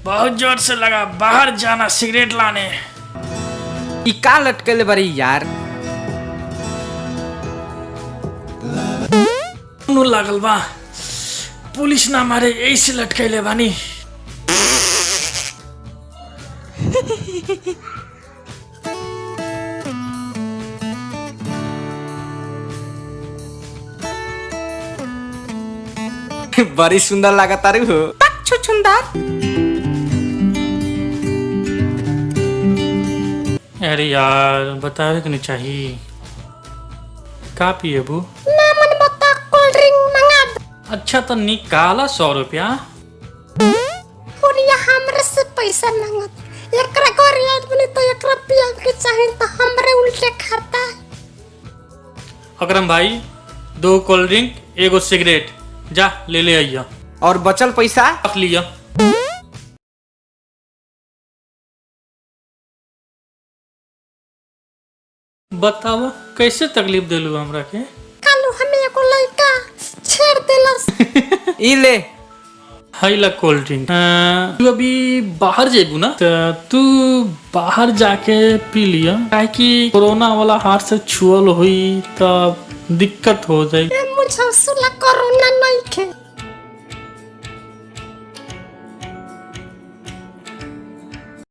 बहुत जोर से लगा, बाहर जाना सिगरेट लाने। ई का लटकले बारी यार? नु लागल बा, पुलिस ना मारे ऐसे लटकैले बानी। बड़ी सुंदर लागत तारू हो। सुंदर। अरे यार बतावे कि नहीं चाहिए। का पिए बू? ना मन बता, कोल्ड ड्रिंक मंगा दे। अच्छा तो निकाला 100 रुपया। और ये हमरे से पैसा मांगत, एकरा गरीब आदमी तो एकरा पिया के चाहिए तो हमरे उल्टे खाता है। अकरम भाई 2 कोल्ड ड्रिंक 1 सिगरेट, जा ले ले आइया। और बचल पैसा रख लिया। बतावा कैसे तकलीफ दिलू हमरा के? कालू हमें एगो लड़का छेड़ देलस। ई ले। हाई ला कोल्ड ड्रिंक। तू अभी बाहर जेबू ना, तो तू बाहर जाके पी लिया, काहे कि कोरोना वाला हाथ से छुअल हुई तब दिक्कत हो जाए। मुझे सुला कोरोना नहीं थे।